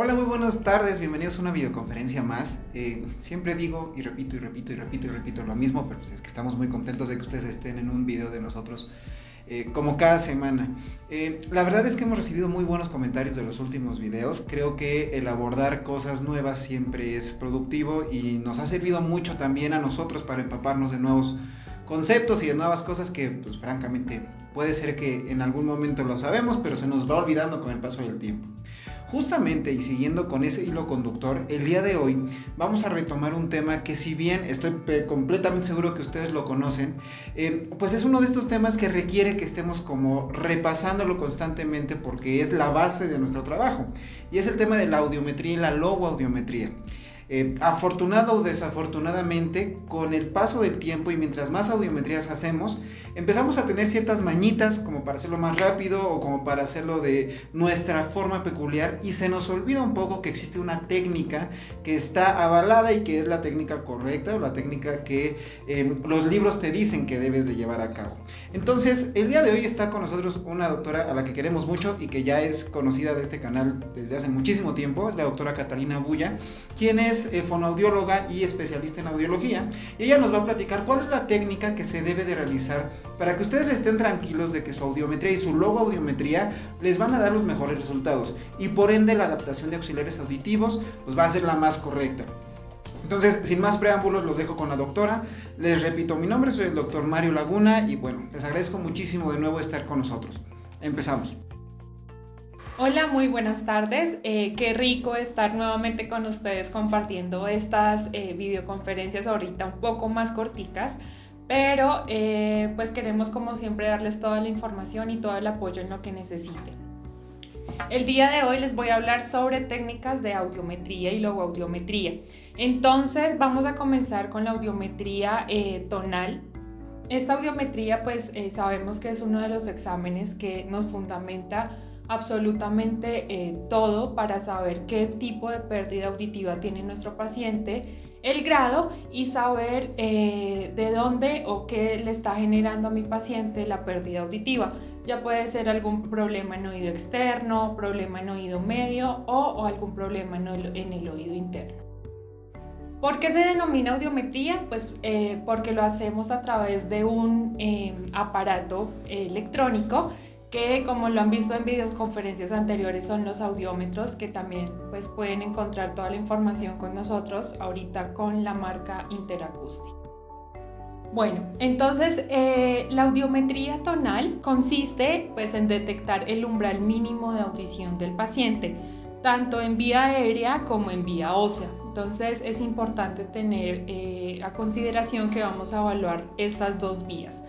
Hola, muy buenas tardes, bienvenidos a una videoconferencia más. Siempre digo y repito lo mismo, pero pues es que estamos muy contentos de que ustedes estén en un video de nosotros como cada semana. La verdad es que hemos recibido muy buenos comentarios de los últimos videos. Creo que el abordar cosas nuevas siempre es productivo y nos ha servido mucho también a nosotros para empaparnos de nuevos conceptos y de nuevas cosas que pues francamente puede ser que en algún momento lo sabemos, pero se nos va olvidando con el paso del tiempo. Justamente y siguiendo con ese hilo conductor, el día de hoy vamos a retomar un tema que, si bien estoy completamente seguro que ustedes lo conocen, pues es uno de estos temas que requiere que estemos como repasándolo constantemente porque es la base de nuestro trabajo, y es el tema de la audiometría y la logoaudiometría. Afortunado o desafortunadamente, con el paso del tiempo y mientras más audiometrías hacemos, empezamos a tener ciertas mañitas como para hacerlo más rápido o como para hacerlo de nuestra forma peculiar, y se nos olvida un poco que existe una técnica que está avalada y que es la técnica correcta o la técnica que los libros te dicen que debes de llevar a cabo. Entonces, el día de hoy está con nosotros una doctora a la que queremos mucho y que ya es conocida de este canal desde hace muchísimo tiempo. Es la doctora Catalina Bulla, quien es fonoaudióloga y especialista en audiología, y ella nos va a platicar cuál es la técnica que se debe de realizar para que ustedes estén tranquilos de que su audiometría y su logoaudiometría les van a dar los mejores resultados, y por ende la adaptación de auxiliares auditivos pues va a ser la más correcta. Entonces, sin más preámbulos, los dejo con la doctora. Les repito, mi nombre, soy el doctor Mario Laguna, y bueno, les agradezco muchísimo de nuevo estar con nosotros. Empezamos. Hola, muy buenas tardes. Qué rico estar nuevamente con ustedes compartiendo estas videoconferencias ahorita un poco más corticas, pero pues queremos como siempre darles toda la información y todo el apoyo en lo que necesiten. El día de hoy les voy a hablar sobre técnicas de audiometría y logoaudiometría. Entonces vamos a comenzar con la audiometría tonal. Esta audiometría pues sabemos que es uno de los exámenes que nos fundamenta absolutamente todo para saber qué tipo de pérdida auditiva tiene nuestro paciente, el grado, y saber de dónde o qué le está generando a mi paciente la pérdida auditiva. Ya puede ser algún problema en oído externo, problema en oído medio o algún problema en el oído interno. ¿Por qué se denomina audiometría? Pues porque lo hacemos a través de un aparato electrónico que, como lo han visto en videoconferencias anteriores, son los audiómetros, que también pues pueden encontrar toda la información con nosotros ahorita con la marca Interacústica. Bueno, entonces la audiometría tonal consiste pues en detectar el umbral mínimo de audición del paciente, tanto en vía aérea como en vía ósea. Entonces es importante tener a consideración que vamos a evaluar estas dos vías.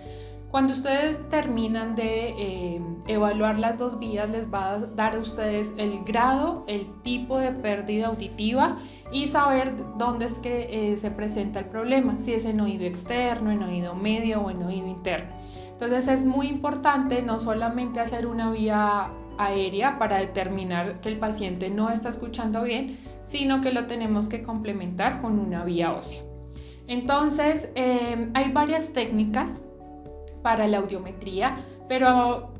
Cuando ustedes terminan de evaluar las dos vías, les va a dar a ustedes el grado, el tipo de pérdida auditiva y saber dónde es que se presenta el problema, si es en oído externo, en oído medio o en oído interno. Entonces es muy importante no solamente hacer una vía aérea para determinar que el paciente no está escuchando bien, sino que lo tenemos que complementar con una vía ósea. Entonces hay varias técnicas para la audiometría, pero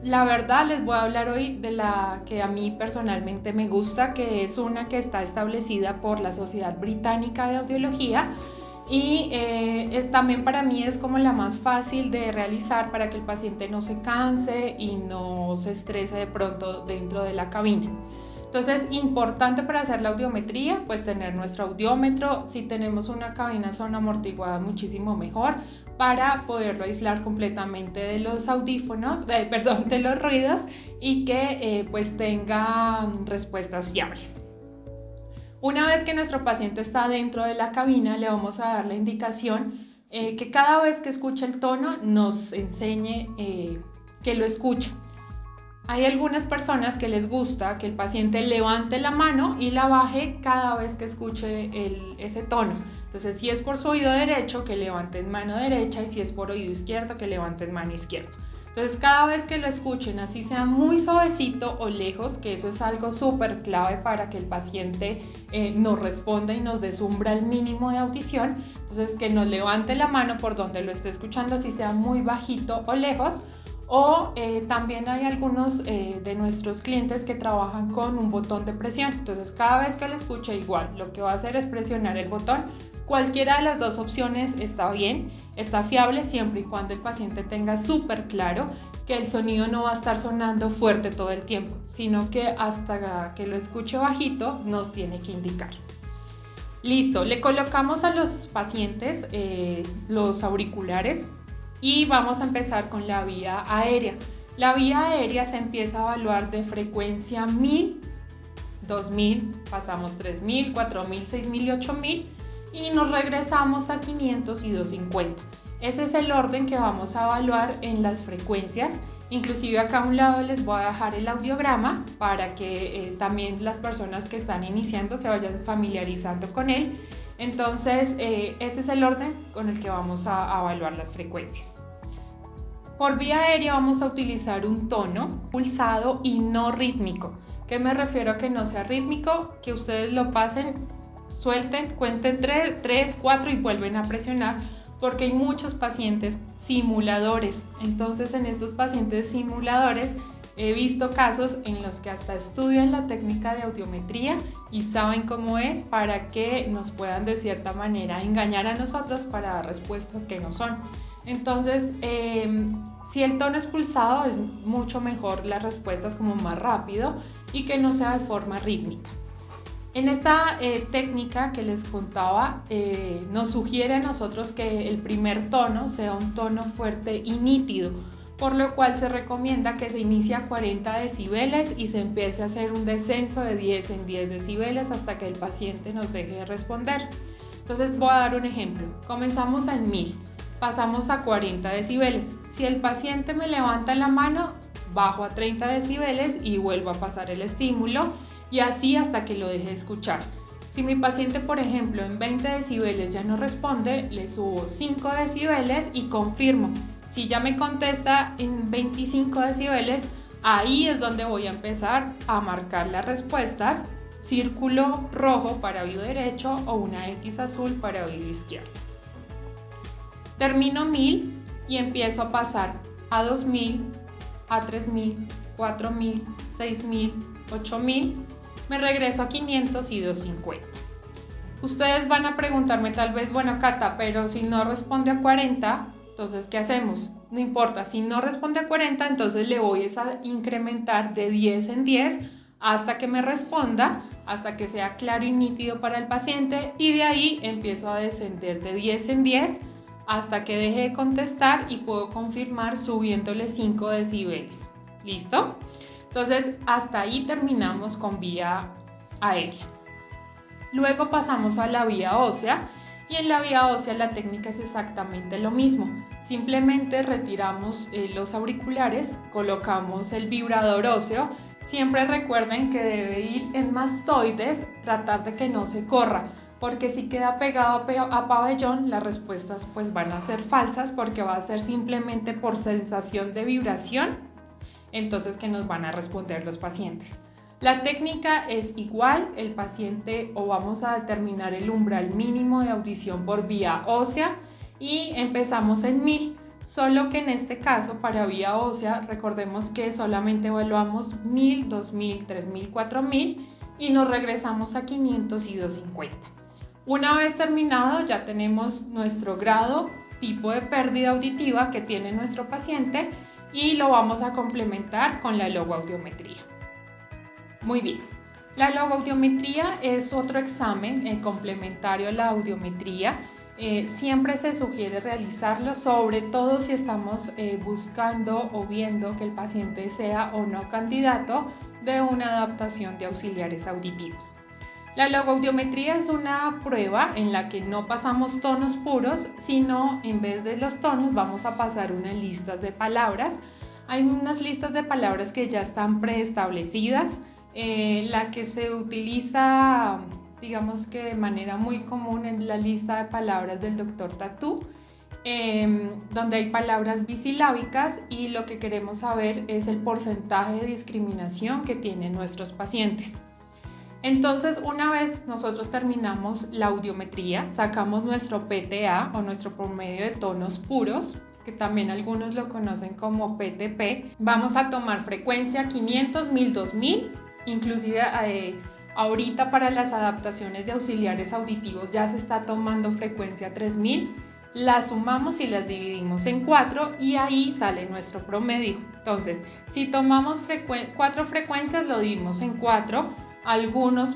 la verdad les voy a hablar hoy de la que a mí personalmente me gusta, que es una que está establecida por la Sociedad Británica de Audiología, y también para mí es como la más fácil de realizar para que el paciente no se canse y no se estrese de pronto dentro de la cabina. Entonces, importante para hacer la audiometría, pues tener nuestro audiómetro. Si tenemos una cabina sonamortiguada, muchísimo mejor, para poderlo aislar completamente de los audífonos, de los ruidos, y que pues tenga respuestas fiables. Una vez que nuestro paciente está dentro de la cabina, le vamos a dar la indicación que cada vez que escuche el tono nos enseñe que lo escucha. Hay algunas personas que les gusta que el paciente levante la mano y la baje cada vez que escuche ese tono. Entonces, si es por su oído derecho, que levanten mano derecha, y si es por oído izquierdo, que levanten mano izquierda. Entonces, cada vez que lo escuchen, así sea muy suavecito o lejos, que eso es algo súper clave para que el paciente nos responda y nos deslumbra el mínimo de audición. Entonces, que nos levante la mano por donde lo esté escuchando, así sea muy bajito o lejos. O también hay algunos de nuestros clientes que trabajan con un botón de presión. Entonces cada vez que lo escuche igual, lo que va a hacer es presionar el botón. Cualquiera de las dos opciones está bien, está fiable siempre y cuando el paciente tenga súper claro que el sonido no va a estar sonando fuerte todo el tiempo, sino que hasta que lo escuche bajito nos tiene que indicar. Listo, le colocamos a los pacientes los auriculares y vamos a empezar con la vía aérea. La vía aérea se empieza a evaluar de frecuencia 1000, 2000, pasamos 3000, 4000, 6000 y 8000 y nos regresamos a 500 y 250. Ese es el orden que vamos a evaluar en las frecuencias. Inclusive acá a un lado les voy a dejar el audiograma para que también las personas que están iniciando se vayan familiarizando con él. Entonces, ese es el orden con el que vamos a evaluar las frecuencias. Por vía aérea vamos a utilizar un tono pulsado y no rítmico. ¿Qué me refiero a que no sea rítmico? Que ustedes lo pasen, suelten, cuenten 3, 4 y vuelven a presionar, porque hay muchos pacientes simuladores. Entonces, en estos pacientes simuladores he visto casos en los que hasta estudian la técnica de audiometría y saben cómo es para que nos puedan de cierta manera engañar a nosotros para dar respuestas que no son. Entonces, si el tono es pulsado, es mucho mejor las respuestas como más rápido y que no sea de forma rítmica. En esta técnica que les contaba, nos sugiere a nosotros que el primer tono sea un tono fuerte y nítido, por lo cual se recomienda que se inicie a 40 decibeles y se empiece a hacer un descenso de 10 en 10 decibeles hasta que el paciente nos deje de responder. Entonces voy a dar un ejemplo. Comenzamos en 1000, pasamos a 40 decibeles. Si el paciente me levanta la mano, bajo a 30 decibeles y vuelvo a pasar el estímulo y así hasta que lo deje de escuchar. Si mi paciente, por ejemplo, en 20 decibeles ya no responde, le subo 5 decibeles y confirmo. Si ya me contesta en 25 decibeles, ahí es donde voy a empezar a marcar las respuestas, círculo rojo para oído derecho o una X azul para oído izquierdo. Termino 1000 y empiezo a pasar a 2000, a 3000, 4000, 6000, 8000, me regreso a 500 y 250. Ustedes van a preguntarme tal vez, bueno Cata, pero si no responde a 40, entonces ¿qué hacemos? No importa, si no responde a 40, entonces le voy a incrementar de 10 en 10 hasta que me responda, hasta que sea claro y nítido para el paciente y de ahí empiezo a descender de 10 en 10 hasta que deje de contestar y puedo confirmar subiéndole 5 decibeles. ¿Listo? Entonces hasta ahí terminamos con vía aérea. Luego pasamos a la vía ósea y en la vía ósea la técnica es exactamente lo mismo. Simplemente retiramos los auriculares, colocamos el vibrador óseo. Siempre recuerden que debe ir en mastoides, tratar de que no se corra, porque si queda pegado a pabellón, las respuestas pues van a ser falsas porque va a ser simplemente por sensación de vibración, entonces que nos van a responder los pacientes. La técnica es igual, el paciente o vamos a determinar el umbral mínimo de audición por vía ósea y empezamos en 1000, solo que en este caso para vía ósea recordemos que solamente evaluamos 1000, 2000, 3000, 4000 y nos regresamos a 500 y 250. Una vez terminado ya tenemos nuestro grado, tipo de pérdida auditiva que tiene nuestro paciente y lo vamos a complementar con la logoaudiometría. Muy bien, la logoaudiometría es otro examen complementario a la audiometría. Siempre se sugiere realizarlo, sobre todo si estamos buscando o viendo que el paciente sea o no candidato de una adaptación de auxiliares auditivos. La logoaudiometría es una prueba en la que no pasamos tonos puros, sino en vez de los tonos vamos a pasar unas listas de palabras. Hay unas listas de palabras que ya están preestablecidas. La que se utiliza, digamos que de manera muy común en la lista de palabras del Dr. Tatú, donde hay palabras bisilábicas y lo que queremos saber es el porcentaje de discriminación que tienen nuestros pacientes. Entonces, una vez nosotros terminamos la audiometría, sacamos nuestro PTA o nuestro promedio de tonos puros, que también algunos lo conocen como PTP. Vamos a tomar frecuencia 500, 1000, 2000, inclusive ahorita para las adaptaciones de auxiliares auditivos ya se está tomando frecuencia 3000. Las sumamos y las dividimos en 4 y ahí sale nuestro promedio. Entonces, si tomamos 4 frecuencias, lo dividimos en 4. Algunas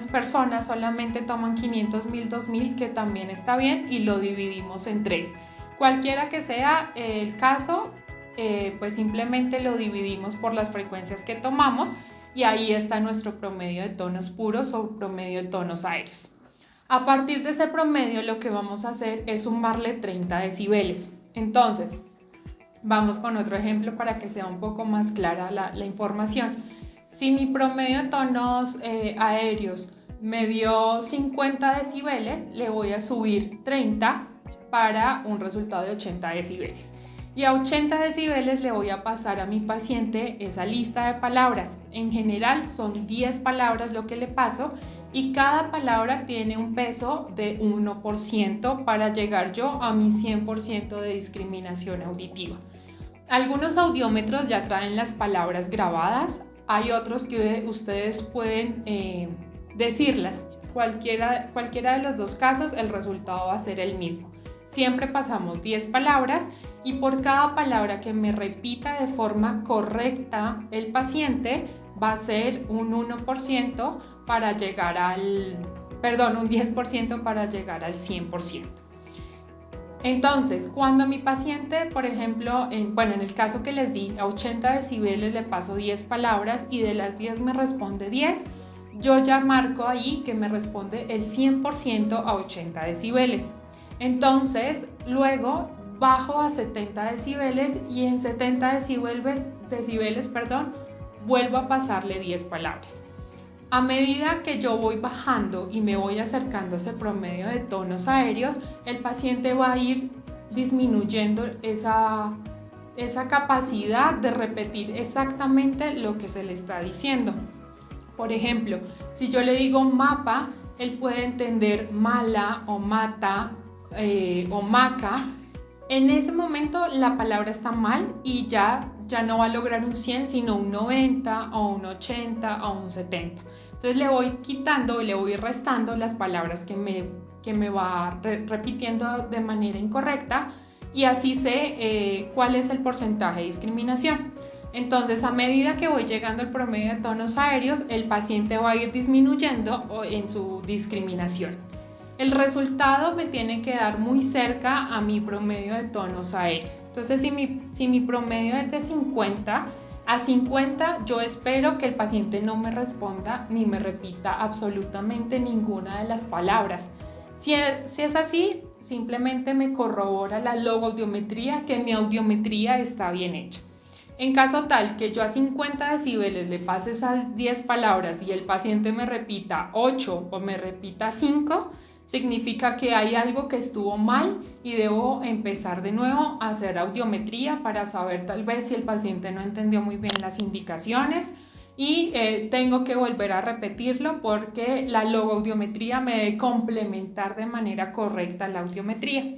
personas solamente toman 500, 1000, 2000, que también está bien, y lo dividimos en 3. Cualquiera que sea el caso, pues simplemente lo dividimos por las frecuencias que tomamos y ahí está nuestro promedio de tonos puros o promedio de tonos aéreos. A partir de ese promedio lo que vamos a hacer es sumarle 30 decibeles. Entonces, vamos con otro ejemplo para que sea un poco más clara la información. Si mi promedio de tonos aéreos me dio 50 decibeles, le voy a subir 30 para un resultado de 80 decibeles. Y a 80 decibeles le voy a pasar a mi paciente esa lista de palabras. En general son 10 palabras lo que le paso y cada palabra tiene un peso de 1% para llegar yo a mi 100% de discriminación auditiva. Algunos audiómetros ya traen las palabras grabadas, hay otros que ustedes pueden decirlas. Cualquiera de los dos casos el resultado va a ser el mismo. Siempre pasamos 10 palabras y por cada palabra que me repita de forma correcta el paciente va a ser un 1% para llegar un 10% para llegar al 100%. Entonces, cuando mi paciente, por ejemplo, en el caso que les di, a 80 decibeles le paso 10 palabras y de las 10 me responde 10, yo ya marco ahí que me responde el 100% a 80 decibeles. Entonces, luego bajo a 70 decibeles y en 70 decibeles, vuelvo a pasarle 10 palabras. A medida que yo voy bajando y me voy acercando a ese promedio de tonos aéreos, el paciente va a ir disminuyendo esa capacidad de repetir exactamente lo que se le está diciendo. Por ejemplo, si yo le digo mapa, él puede entender mala o mata o maca. En ese momento la palabra está mal y ya no va a lograr un 100, sino un 90 o un 80 o un 70. Entonces le voy quitando y le voy restando las palabras que me va repitiendo de manera incorrecta y así sé cuál es el porcentaje de discriminación. Entonces, a medida que voy llegando al promedio de tonos aéreos, el paciente va a ir disminuyendo en su discriminación. El resultado me tiene que dar muy cerca a mi promedio de tonos aéreos. Entonces, si mi promedio es de 50, a 50 yo espero que el paciente no me responda ni me repita absolutamente ninguna de las palabras. Si es así, simplemente me corrobora la logoaudiometría que mi audiometría está bien hecha. En caso tal que yo a 50 decibeles le pase esas 10 palabras y el paciente me repita 8 o me repita 5, significa que hay algo que estuvo mal y debo empezar de nuevo a hacer audiometría para saber tal vez si el paciente no entendió muy bien las indicaciones y tengo que volver a repetirlo porque la logoaudiometría me debe complementar de manera correcta la audiometría.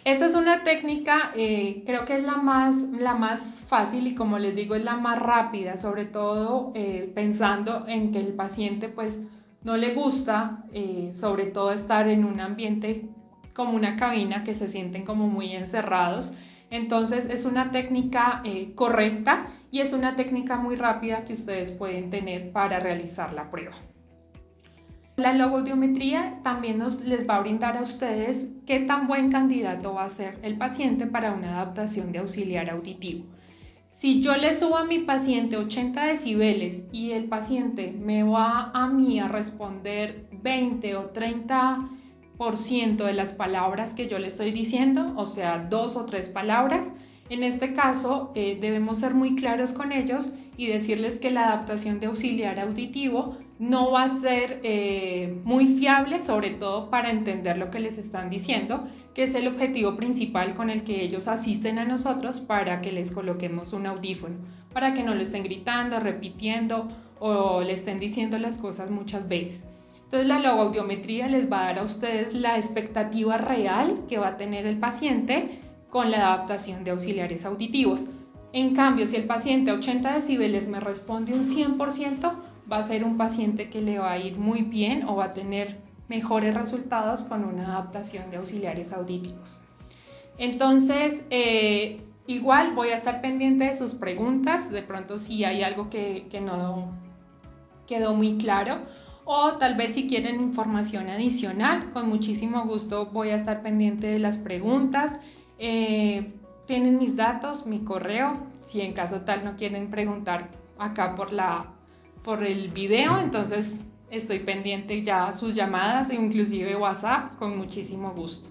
Esta es una técnica, creo que es la más fácil y como les digo es la más rápida, sobre todo pensando en que el paciente pues no le gusta, sobre todo estar en un ambiente como una cabina que se sienten como muy encerrados. Entonces es una técnica correcta y es una técnica muy rápida que ustedes pueden tener para realizar la prueba. La logoaudiometría también les va a brindar a ustedes qué tan buen candidato va a ser el paciente para una adaptación de auxiliar auditivo. Si yo le subo a mi paciente 80 decibeles y el paciente me va a mí a responder 20 o 30% de las palabras que yo le estoy diciendo, o sea, 2 o 3 palabras, en este caso debemos ser muy claros con ellos y decirles que la adaptación de auxiliar auditivo no va a ser muy fiable, sobre todo para entender lo que les están diciendo, que es el objetivo principal con el que ellos asisten a nosotros para que les coloquemos un audífono, para que no lo estén gritando, repitiendo o le estén diciendo las cosas muchas veces. Entonces la logoaudiometría les va a dar a ustedes la expectativa real que va a tener el paciente con la adaptación de auxiliares auditivos. En cambio, si el paciente a 80 decibeles me responde un 100%, va a ser un paciente que le va a ir muy bien o va a tener mejores resultados con una adaptación de auxiliares auditivos. Entonces, igual voy a estar pendiente de sus preguntas, de pronto si hay algo que no quedó muy claro, o tal vez si quieren información adicional, con muchísimo gusto voy a estar pendiente de las preguntas. Tienen mis datos, mi correo, si en caso tal no quieren preguntar acá por el video, entonces estoy pendiente ya a sus llamadas, inclusive WhatsApp, con muchísimo gusto.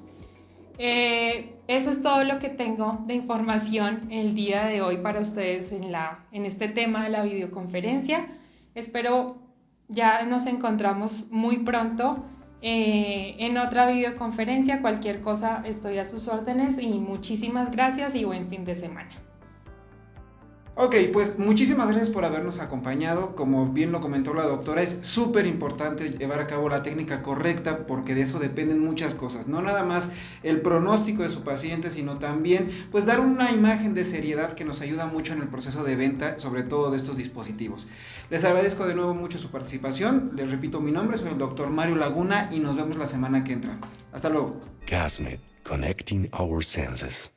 Eso es todo lo que tengo de información el día de hoy para ustedes en este tema de la videoconferencia. Espero ya nos encontramos muy pronto en otra videoconferencia. Cualquier cosa estoy a sus órdenes y muchísimas gracias y buen fin de semana. Ok, pues muchísimas gracias por habernos acompañado. Como bien lo comentó la doctora, es súper importante llevar a cabo la técnica correcta porque de eso dependen muchas cosas. No nada más el pronóstico de su paciente, sino también pues dar una imagen de seriedad que nos ayuda mucho en el proceso de venta, sobre todo de estos dispositivos. Les agradezco de nuevo mucho su participación. Les repito mi nombre, soy el doctor Mario Laguna y nos vemos la semana que entra. Hasta luego. Gasmed, connecting our senses.